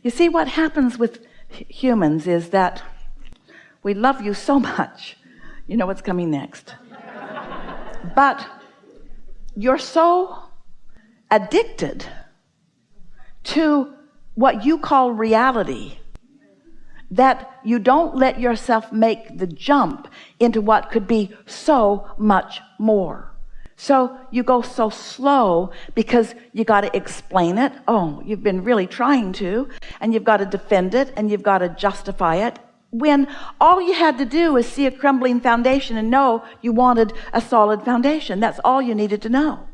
You see, what happens with humans is that we love you so much. You know what's coming next. But you're so addicted to what you call reality that you don't let yourself make the jump into what could be so much more. So you go so slow because you got to explain it. Oh, you've been really trying to, and you've got to defend it, and you've got to justify it, when all you had to do was see a crumbling foundation and know you wanted a solid foundation. That's all you needed to know.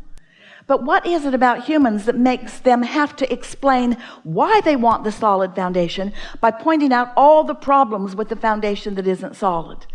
But what is it about humans that makes them have to explain why they want the solid foundation by pointing out all the problems with the foundation that isn't solid?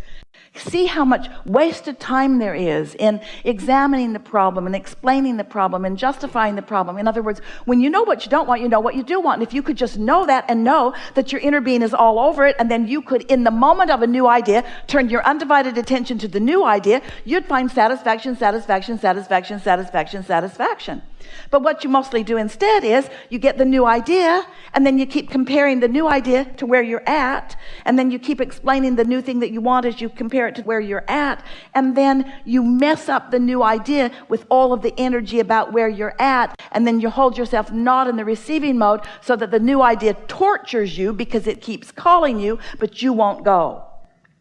See how much wasted time there is in examining the problem and explaining the problem and justifying the problem. In other words, when you know what you don't want, you know what you do want. And if you could just know that and know that your inner being is all over it, and then you could, in the moment of a new idea, turn your undivided attention to the new idea, you'd find satisfaction, satisfaction, satisfaction, satisfaction, satisfaction. But what you mostly do instead is you get the new idea, and then you keep comparing the new idea to where you're at, and then you keep explaining the new thing that you want as you compare it to where you're at, and then you mess up the new idea with all of the energy about where you're at, and then you hold yourself not in the receiving mode so that the new idea tortures you because it keeps calling you, but you won't go.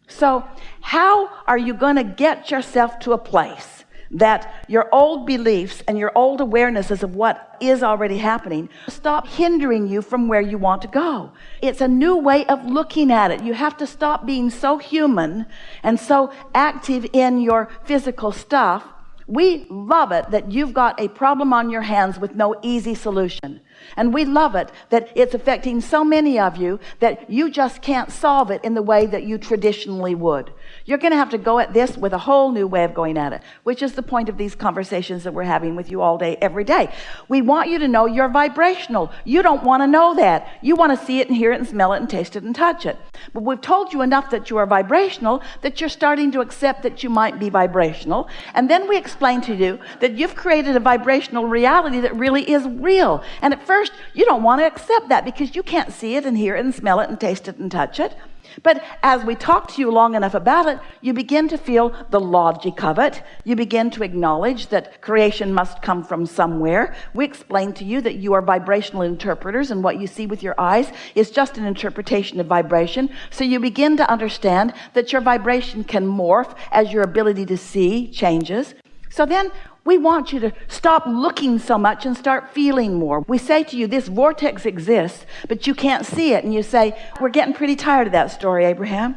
So how are you going to get yourself to a place that your old beliefs and your old awarenesses of what is already happening stop hindering you from where you want to go? It's a new way of looking at it. You have to stop being so human and so active in your physical stuff. We love it that you've got a problem on your hands with no easy solution. And we love it that it's affecting so many of you that you just can't solve it in the way that you traditionally would. You're going to have to go at this with a whole new way of going at it, which is the point of these conversations that we're having with you all day, every day. We want you to know you're vibrational. You don't want to know that. You want to see it and hear it and smell it and taste it and touch it. But we've told you enough that you are vibrational that you're starting to accept that you might be vibrational. And then we explain to you that you've created a vibrational reality that really is real. And at first, you don't want to accept that because you can't see it and hear it and smell it and taste it and touch it. But as we talk to you long enough about it, you begin to feel the logic of it. You begin to acknowledge that creation must come from somewhere. We explain to you that you are vibrational interpreters, and what you see with your eyes is just an interpretation of vibration. So you begin to understand that your vibration can morph as your ability to see changes. So then we want you to stop looking so much and start feeling more. We say to you, this vortex exists, but you can't see it. And you say, we're getting pretty tired of that story, Abraham.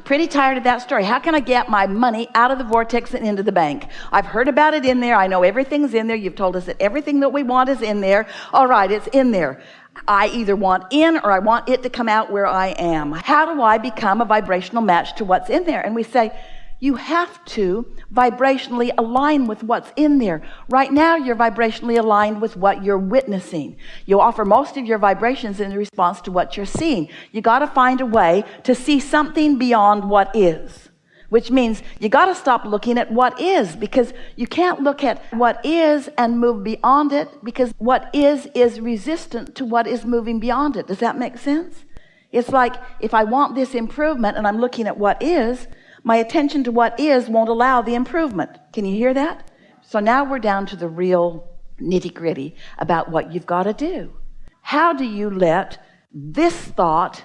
Pretty tired of that story. How can I get my money out of the vortex and into the bank? I've heard about it in there. I know everything's in there. You've told us that everything that we want is in there. All right, it's in there. I either want in or I want it to come out where I am. How do I become a vibrational match to what's in there? And we say, you have to vibrationally align with what's in there. Right now, you're vibrationally aligned with what you're witnessing. You offer most of your vibrations in response to what you're seeing. You got to find a way to see something beyond what is, which means you got to stop looking at what is, because you can't look at what is and move beyond it, because what is resistant to what is moving beyond it. Does that make sense? It's like if I want this improvement and I'm looking at what is, my attention to what is won't allow the improvement. Can you hear that? So now we're down to the real nitty-gritty about what you've got to do. How do you let this thought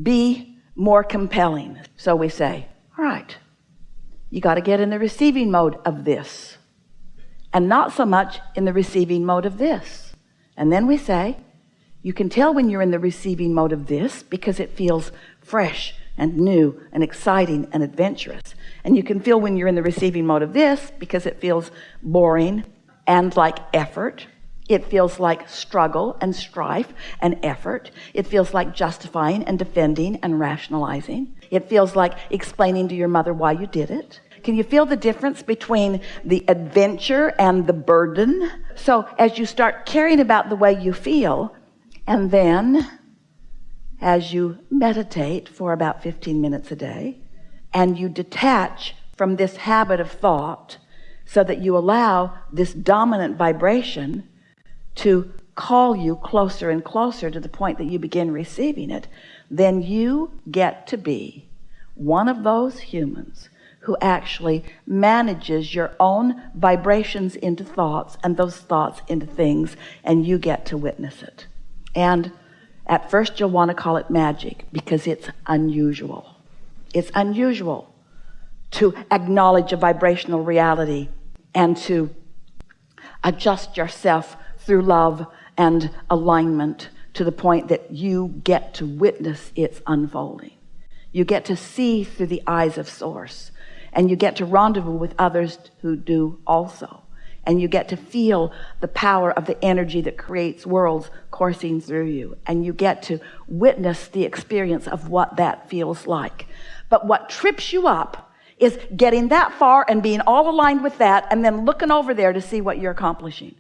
be more compelling? So we say, all right, you got to get in the receiving mode of this, and not so much in the receiving mode of this. And then we say, you can tell when you're in the receiving mode of this because it feels fresh and new and exciting and adventurous. And you can feel when you're in the receiving mode of this because it feels boring and like effort. It feels like struggle and strife and effort. It feels like justifying and defending and rationalizing. It feels like explaining to your mother why you did it. Can you feel the difference between the adventure and the burden? So as you start caring about the way you feel, and then as you meditate for about 15 minutes a day, and you detach from this habit of thought so that you allow this dominant vibration to call you closer and closer to the point that you begin receiving it, then you get to be one of those humans who actually manages your own vibrations into thoughts and those thoughts into things, and you get to witness it. And at first you'll want to call it magic because it's unusual. It's unusual to acknowledge a vibrational reality and to adjust yourself through love and alignment to the point that you get to witness its unfolding. You get to see through the eyes of Source, and you get to rendezvous with others who do also, and you get to feel the power of the energy that creates worlds coursing through you, and you get to witness the experience of what that feels like. But what trips you up is getting that far and being all aligned with that, and then looking over there to see what you're accomplishing.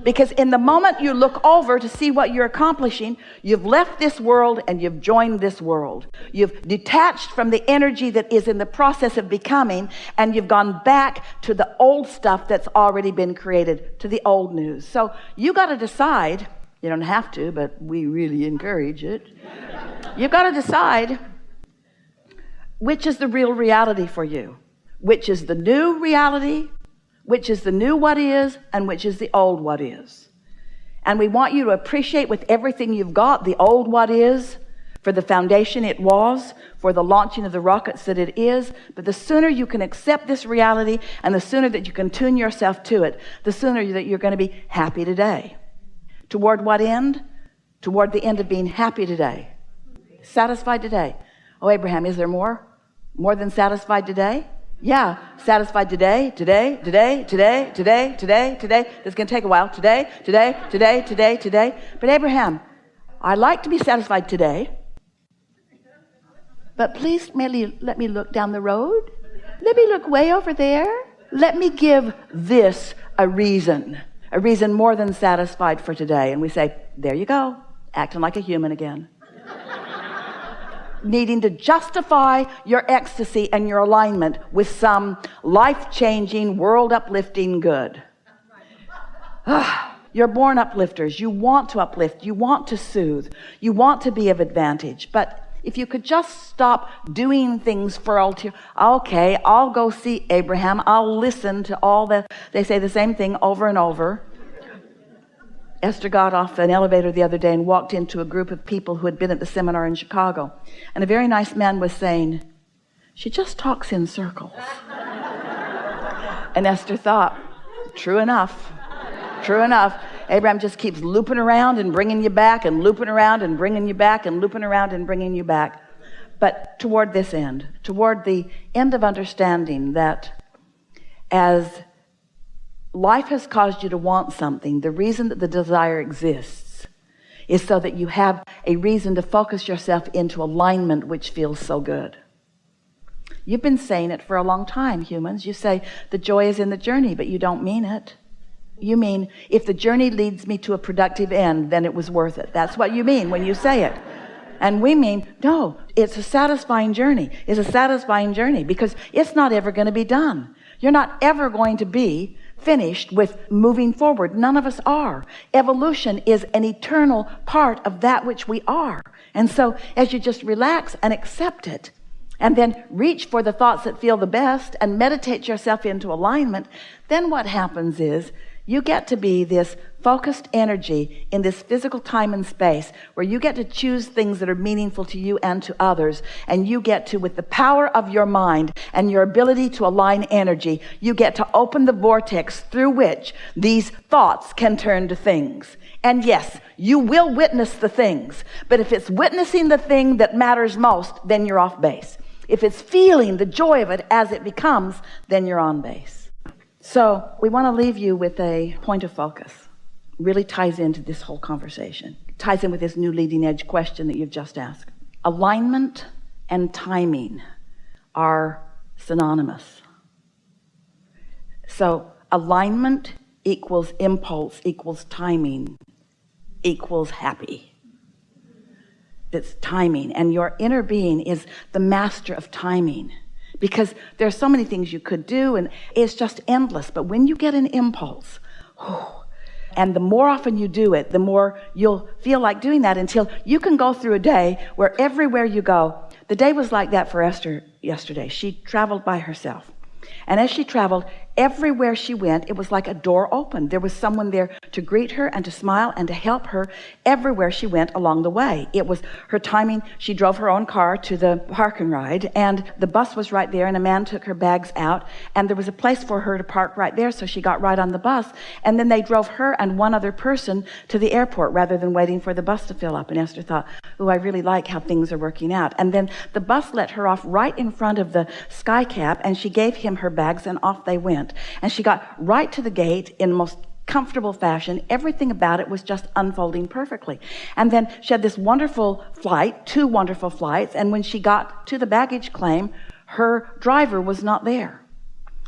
Because in the moment you look over to see what you're accomplishing, you've left this world and you've joined this world. You've detached from the energy that is in the process of becoming, and you've gone back to the old stuff that's already been created, to the old news. So you got to decide. You don't have to, but we really encourage it. You've got to decide which is the real reality for you, which is the new reality, which is the new what is, and which is the old what is. And we want you to appreciate with everything you've got the old what is, for the foundation it was, for the launching of the rockets that it is. But the sooner you can accept this reality, and the sooner that you can tune yourself to it, the sooner that you're going to be happy today. Toward what end? Toward the end of being happy today. Satisfied today. Oh, Abraham, is there more? More than satisfied today? Yeah, satisfied today. It's going to take a while. Today. But Abraham, I'd like to be satisfied today. But please let me look down the road. Let me look way over there. Let me give this a reason more than satisfied for today. And we say, there you go, acting like a human again. Needing to justify your ecstasy and your alignment with some life-changing, world-uplifting good. You're born uplifters. You want to uplift. You want to soothe. You want to be of advantage. But if you could just stop doing things for okay, I'll go see Abraham. I'll listen to they say the same thing over and over. Esther got off an elevator the other day and walked into a group of people who had been at the seminar in Chicago. And a very nice man was saying, she just talks in circles. And Esther thought, true enough. Abraham just keeps looping around and bringing you back, and looping around and bringing you back, and looping around and bringing you back. But toward this end, toward the end of understanding that as life has caused you to want something, the reason that the desire exists is so that you have a reason to focus yourself into alignment, which feels so good. You've been saying it for a long time, humans. You say the joy is in the journey, but you don't mean it. You mean, if the journey leads me to a productive end, then it was worth it. That's what you mean when you say it. And we mean, no, it's a satisfying journey. It's a satisfying journey because it's not ever going to be done. You're not ever going to be finished with moving forward. None of us are. Evolution is an eternal part of that which we are. And so as you just relax and accept it, and then reach for the thoughts that feel the best and meditate yourself into alignment, then what happens is you get to be this focused energy in this physical time and space where you get to choose things that are meaningful to you and to others. And you get to, with the power of your mind and your ability to align energy, you get to open the vortex through which these thoughts can turn to things. And yes, you will witness the things, but if it's witnessing the thing that matters most, then you're off base. If it's feeling the joy of it as it becomes, then you're on base. So we want to leave you with a point of focus. Really ties into this whole conversation. Ties in with this new leading edge question that you've just asked. Alignment and timing are synonymous. So alignment equals impulse equals timing equals happy. It's timing, and your inner being is the master of timing. Because there's so many things you could do, and it's just endless. But when you get an impulse, And the more often you do it, the more you'll feel like doing that, until you can go through a day where everywhere you go. The day was like that for Esther yesterday. She traveled by herself. And as she traveled, everywhere she went, it was like a door opened. There was someone there to greet her and to smile and to help her everywhere she went along the way. It was her timing. She drove her own car to the park and ride, and the bus was right there, and a man took her bags out, and there was a place for her to park right there, so she got right on the bus, and then they drove her and one other person to the airport rather than waiting for the bus to fill up. And Esther thought, oh, I really like how things are working out. And then the bus let her off right in front of the sky cab, and she gave him her bags, and off they went. And she got right to the gate in the most comfortable fashion. Everything about it was just unfolding perfectly. And then she had this wonderful flight, 2 wonderful flights, and when she got to the baggage claim, her driver was not there.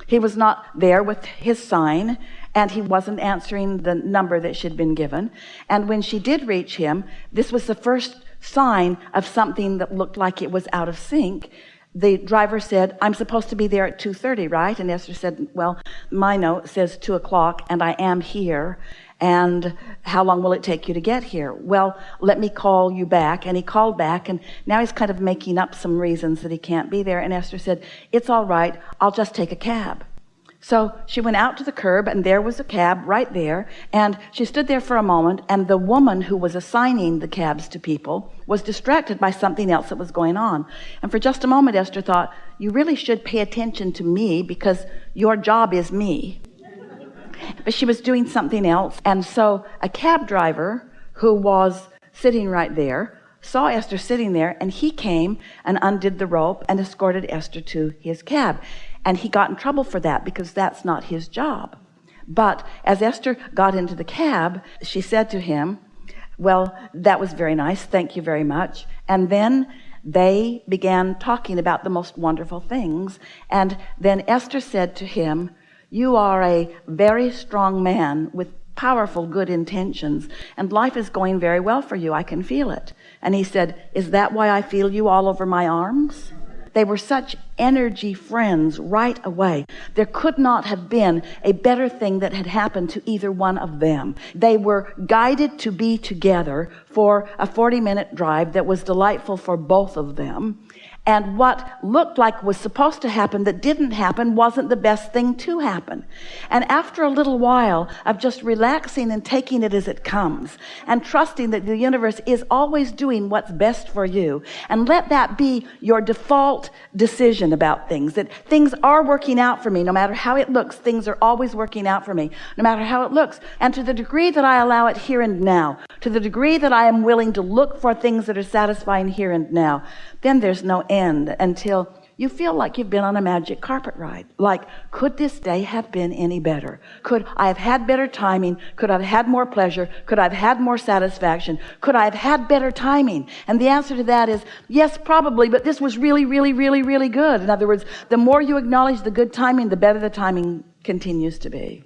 He was not there with his sign, and he wasn't answering the number that she'd been given. And when she did reach him, this was the first sign of something that looked like it was out of sync. The driver said, I'm supposed to be there at 2:30, right? And Esther said, well, my note says 2 o'clock, and I am here. And how long will it take you to get here? Well, let me call you back. And he called back, and now he's kind of making up some reasons that he can't be there. And Esther said, it's all right, I'll just take a cab. So she went out to the curb, and there was a cab right there, and she stood there for a moment, and the woman who was assigning the cabs to people was distracted by something else that was going on. And for just a moment, Esther thought, you really should pay attention to me, because your job is me. But she was doing something else, and so a cab driver who was sitting right there saw Esther sitting there, and he came and undid the rope and escorted Esther to his cab. And he got in trouble for that, because that's not his job. But as Esther got into the cab, she said to him, well, that was very nice, thank you very much. And then they began talking about the most wonderful things. And then Esther said to him, you are a very strong man with powerful good intentions, and life is going very well for you. I can feel it. And he said, is that why I feel you all over my arms? They were such energy friends right away. There could not have been a better thing that had happened to either one of them. They were guided to be together for a 40-minute drive that was delightful for both of them. And what looked like was supposed to happen that didn't happen wasn't the best thing to happen. And after a little while of just relaxing and taking it as it comes, and trusting that the universe is always doing what's best for you, and let that be your default decision about things, that things are working out for me. No matter how it looks, things are always working out for me, no matter how it looks. And to the degree that I allow it here and now, to the degree that I am willing to look for things that are satisfying here and now, then there's no end until you feel like you've been on a magic carpet ride. Like, could this day have been any better? Could I have had better timing? Could I have had more pleasure? Could I have had more satisfaction? Could I have had better timing? And the answer to that is yes, probably, but this was really, really, really, really good. In other words, the more you acknowledge the good timing, the better the timing continues to be.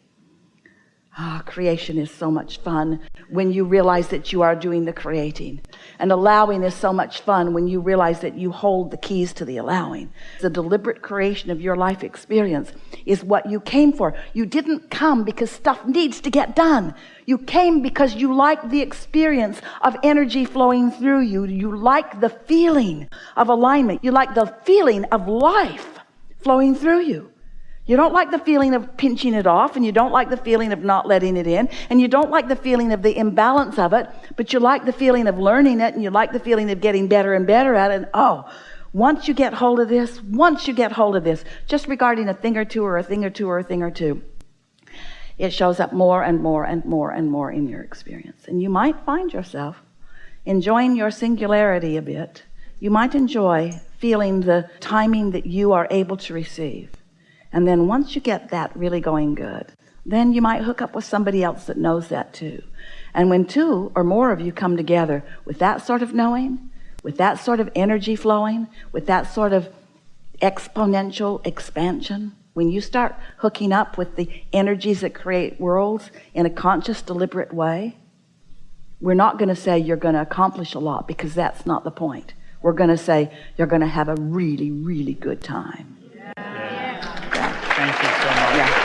Creation is so much fun when you realize that you are doing the creating. And allowing is so much fun when you realize that you hold the keys to the allowing. The deliberate creation of your life experience is what you came for. You didn't come because stuff needs to get done. You came because you like the experience of energy flowing through you. You like the feeling of alignment. You like the feeling of life flowing through you. You don't like the feeling of pinching it off, and you don't like the feeling of not letting it in, and you don't like the feeling of the imbalance of it, but you like the feeling of learning it, and you like the feeling of getting better and better at it. And once you get hold of this, just regarding a thing or two or a thing or two or a thing or two, it shows up more and more and more and more in your experience. And you might find yourself enjoying your singularity a bit. You might enjoy feeling the timing that you are able to receive. And then once you get that really going good, then you might hook up with somebody else that knows that too. And when 2 or more of you come together with that sort of knowing, with that sort of energy flowing, with that sort of exponential expansion, when you start hooking up with the energies that create worlds in a conscious, deliberate way, we're not going to say you're going to accomplish a lot, because that's not the point. We're going to say you're going to have a really, really good time. Thank you so much. Yeah.